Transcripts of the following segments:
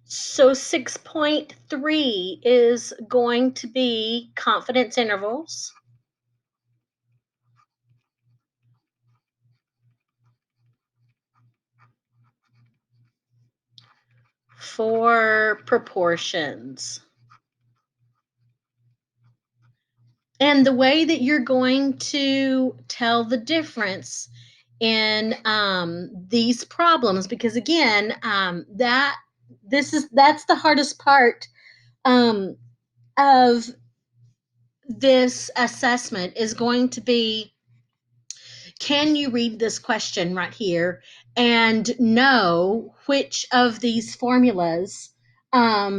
So 6.3 is going to be confidence intervals for proportions. And the way that you're going to tell the difference in these problems, because again, that's the hardest part um, of this assessment is going to be, can you read this question right here and know which of these formulas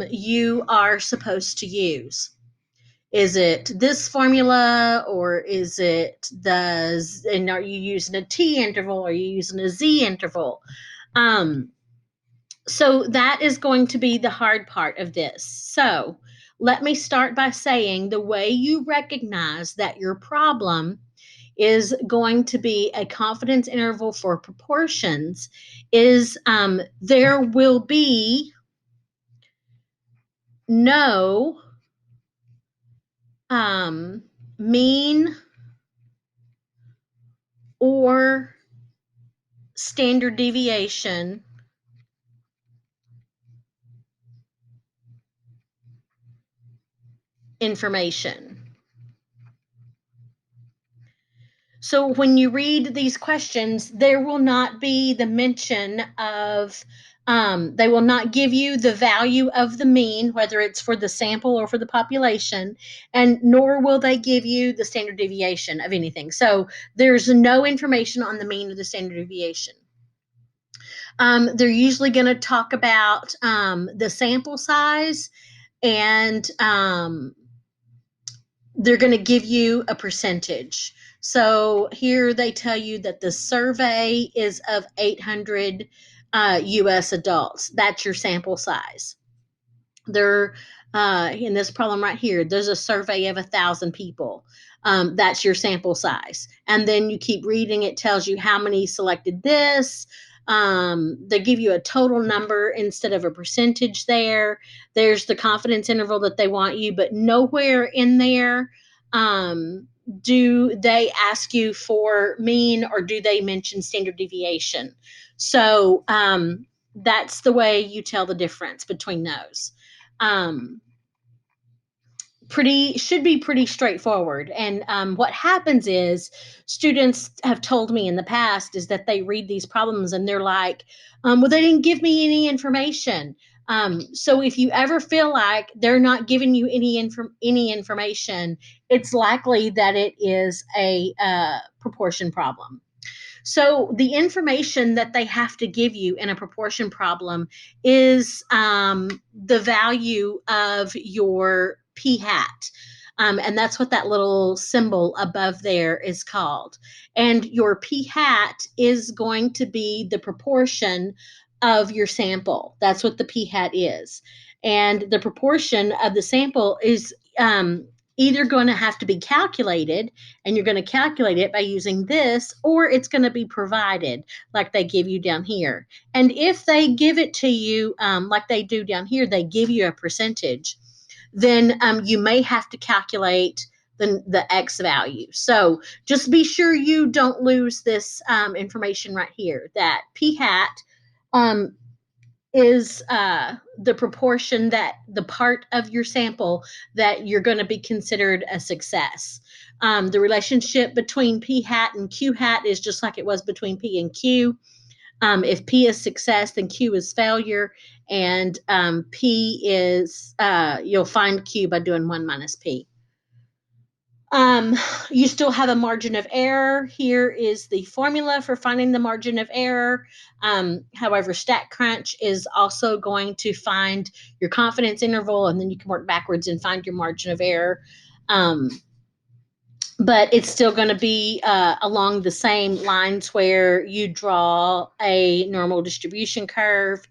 you are supposed to use? Is it this formula, or is it and are you using a T interval? Or are you using a Z interval? Um, so that is going to be the hard part of this. So let me start by saying the way you recognize that your problem is going to be a confidence interval for proportions is there will be no mean or standard deviation information. So when you read these questions, there will not be the mention of, they will not give you the value of the mean, whether it's for the sample or for the population, and nor will they give you the standard deviation of anything. So there's no information on the mean or the standard deviation. They're usually going to talk about the sample size, and they're going to give you a percentage. So here they tell you that the survey is of 800 US adults. That's your sample size. They're in this problem right here, there's a survey of 1,000 people. That's your sample size. And then you keep reading, it tells you how many selected this. They give you a total number instead of a percentage there. There's the confidence interval that they want you, but nowhere in there do they ask you for mean, or do they mention standard deviation. So that's the way you tell the difference between those. um, should be pretty straightforward. And what happens is, students have told me in the past is that they read these problems and they're like, well, they didn't give me any information. So if you ever feel like they're not giving you any information, it's likely that it is a proportion problem. So the information that they have to give you in a proportion problem is the value of your p hat. And that's what that little symbol above there is called. And your p hat is going to be the proportion of your sample. That's what the p hat is. And the proportion of the sample is either going to have to be calculated, and you're going to calculate it by using this, or it's going to be provided like they give you down here. And if they give it to you like they do down here, they give you a percentage, then you may have to calculate the X value. So just be sure you don't lose this information right here, that p hat um, is the proportion, that the part of your sample that you're going to be considered a success. The relationship between p hat and q hat is just like it was between p and q. If p is success, then q is failure, and p is, you'll find q by doing 1 minus p. Um, you still have a margin of error. Here is the formula for finding the margin of error. However, StatCrunch is also going to find your confidence interval, and then you can work backwards and find your margin of error. But it's still going to be along the same lines where you draw a normal distribution curve.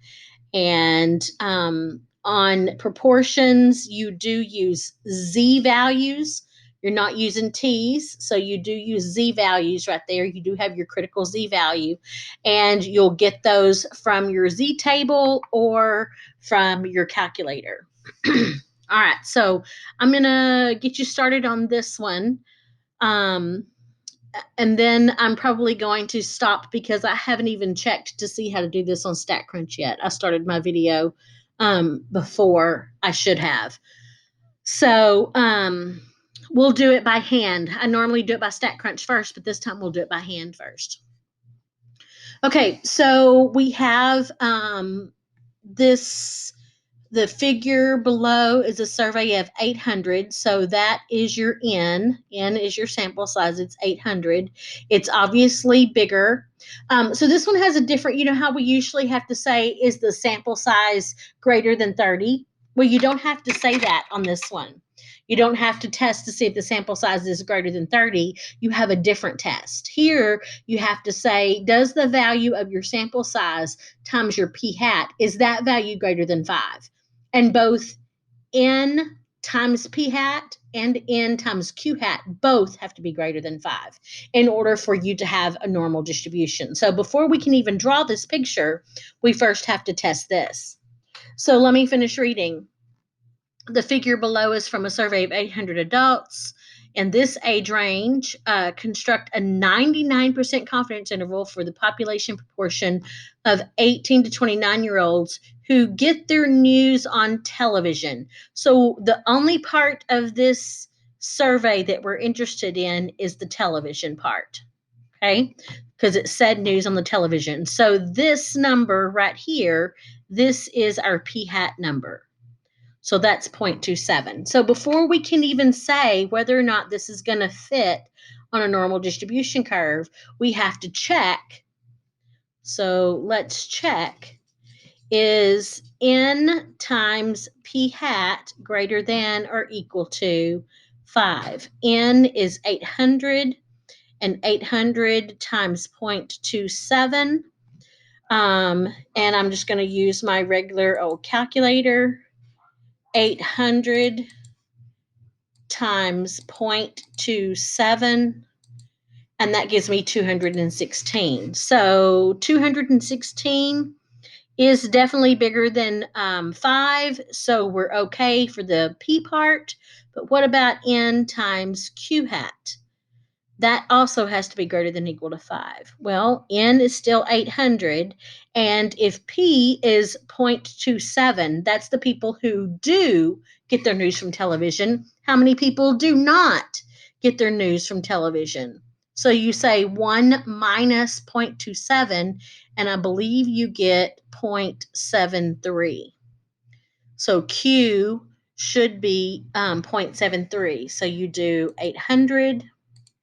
And on proportions, you do use Z values. You're not using t's, so you do use z values right there. You do have your critical z value, and you'll get those from your z table or from your calculator. All right, so I'm gonna get you started on this one. And then I'm probably going to stop because I haven't even checked to see how to do this on StatCrunch yet. I started my video before I should have. So we'll do it by hand. I normally do it by StatCrunch first, but this time we'll do it by hand first. Okay, so we have the figure below is a survey of 800. So that is your N. N is your sample size. It's 800. It's obviously bigger. So this one has a different, you know how we usually have to say, is the sample size greater than 30? Well, you don't have to say that on this one. You don't have to test to see if the sample size is greater than 30. You have a different test. Here, you have to say, does the value of your sample size times your p hat, is that value greater than 5? And both n times p hat and n times q hat both have to be greater than 5 in order for you to have a normal distribution. So before we can even draw this picture, we first have to test this. So let me finish reading. The figure below is from a survey of 800 adults. In this age range, construct a 99% confidence interval for the population proportion of 18 to 29-year-olds who get their news on television. So the only part of this survey that we're interested in is the television part, okay? Because it said news on the television. So this number right here, this is our p hat number. So that's 0.27. So before we can even say whether or not this is going to fit on a normal distribution curve, we have to check. So let's check. Is n times p hat greater than or equal to 5? N is 800, and 800 times 0.27. And I'm just going to use my regular old calculator. 800 times 0.27, and that gives me 216. So 216 is definitely bigger than 5, so we're okay for the p part. But what about n times q hat? That also has to be greater than or equal to 5. Well, n is still 800, and if p is 0.27, that's the people who do get their news from television. How many people do not get their news from television? So you say 1 minus 0.27, and I believe you get 0.73. So q should be 0.73. So you do 800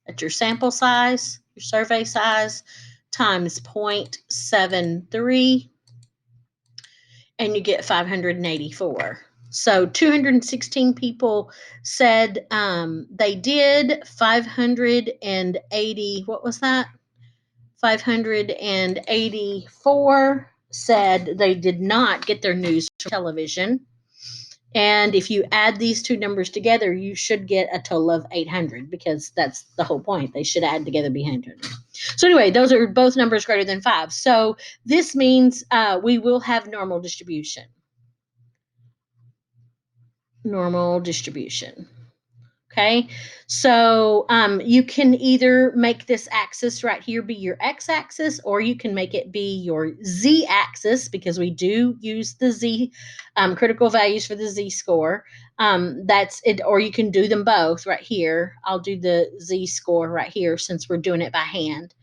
at your sample size, your survey size, times 0.73, and you get 584. So 216 people said they did. 580, what was that? 584 said they did not get their news from television. And if you add these two numbers together, you should get a total of 800, because that's the whole point. They should add together be 800. So anyway, those are both numbers greater than 5. So this means we will have normal distribution. Normal distribution. Okay, so you can either make this axis right here be your x-axis, or you can make it be your z-axis, because we do use the z critical values for the z-score. That's it, or you can do them both right here. I'll do the z-score right here since we're doing it by hand.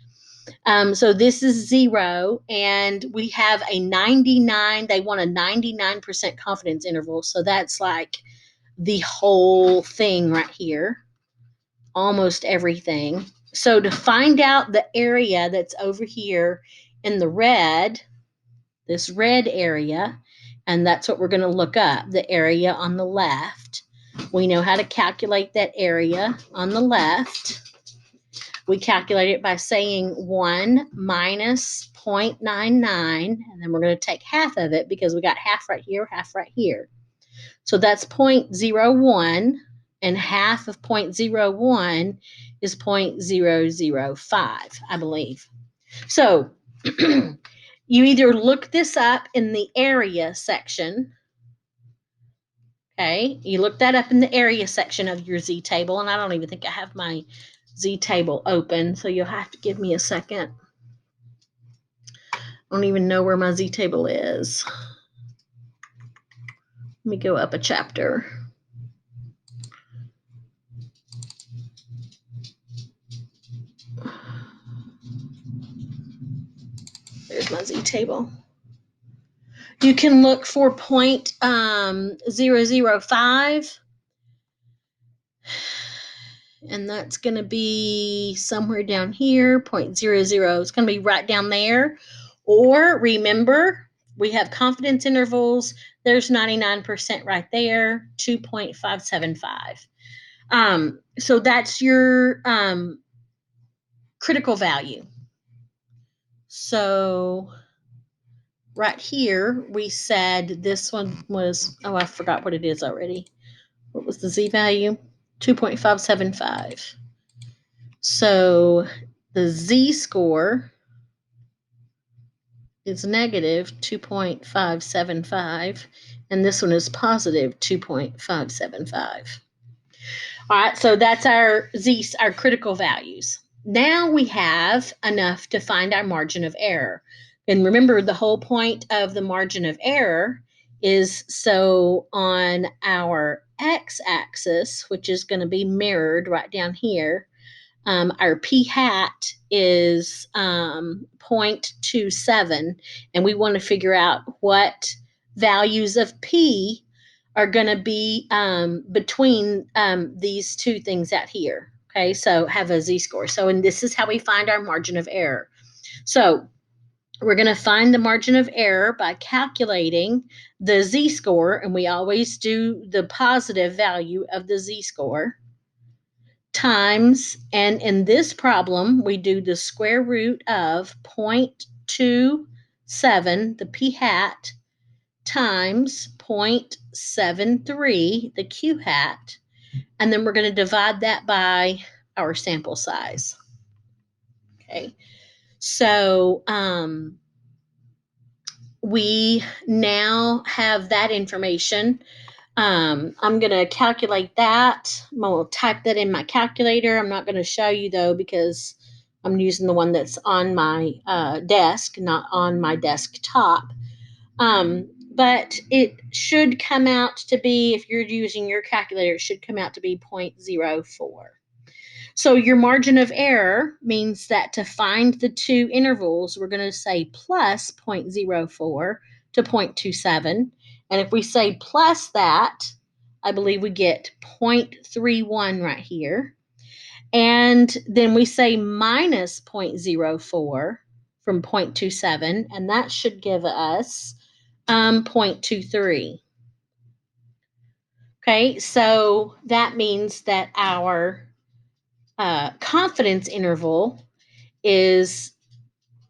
So this is 0, and we have a 99. They want a 99% confidence interval, so that's like the whole thing right here, almost everything. So to find out the area that's over here in the red, this red area, and that's what we're going to look up, the area on the left. We know how to calculate that area on the left. We calculate it by saying 1 minus 0.99, and then we're going to take half of it because we got half right here, half right here. So that's 0.01. and half of 0.01 is 0.005, I believe. So you either look this up in the area section. Okay, you look that up in the area section of your Z table, and I don't even think I have my Z table open, so you'll have to give me a second. I don't even know where my Z table is. Let me go up a chapter. There's my Z table. You can look for 0.005, and that's going to be somewhere down here. 0.00 is going to be right down there. Or remember, we have confidence intervals. There's 99% right there, 2.575. So that's your critical value. So right here, we said this one was, oh, I forgot what it is already. What was the Z value? 2.575. So the Z score is negative 2.575, and this one is positive 2.575. All right, so that's our critical values. Now we have enough to find our margin of error. And remember, the whole point of the margin of error is so on our x-axis, which is going to be mirrored right down here, our p hat is 0.27, and we want to figure out what values of p are going to be between these two things out here. Okay, so have a z-score. So, and this is how we find our margin of error. So we're going to find the margin of error by calculating the z-score, and we always do the positive value of the z-score, times, and in this problem, we do the square root of 0.27, the p hat, times 0.73, the q hat, and then we're going to divide that by our sample size. Okay, so we now have that information. I'm going to calculate that. I'm going to type that in my calculator. I'm not going to show you, though, because I'm using the one that's on my desk, not on my desktop. But it should come out to be, if you're using your calculator, it should come out to be 0.04. So your margin of error means that to find the two intervals, we're going to say plus 0.04 to 0.27. And if we say plus that, I believe we get 0.31 right here. And then we say minus 0.04 from 0.27, and that should give us 0.23. Okay, so that means that our confidence interval is,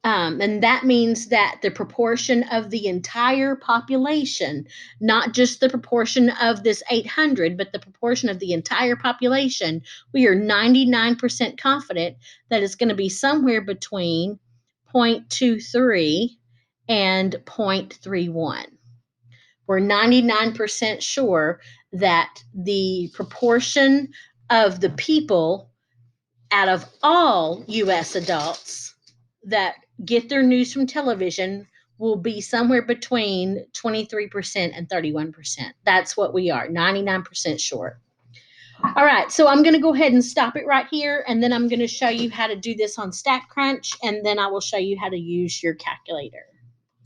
and that means that the proportion of the entire population, not just the proportion of this 800, but the proportion of the entire population, we are 99% confident that it's going to be somewhere between 0.23 and 0.31. We're 99% sure that the proportion of the people out of all U.S. adults that get their news from television will be somewhere between 23% and 31%. That's what we are, 99% sure. All right, so I'm going to go ahead and stop it right here, and then I'm going to show you how to do this on StatCrunch, and then I will show you how to use your calculator.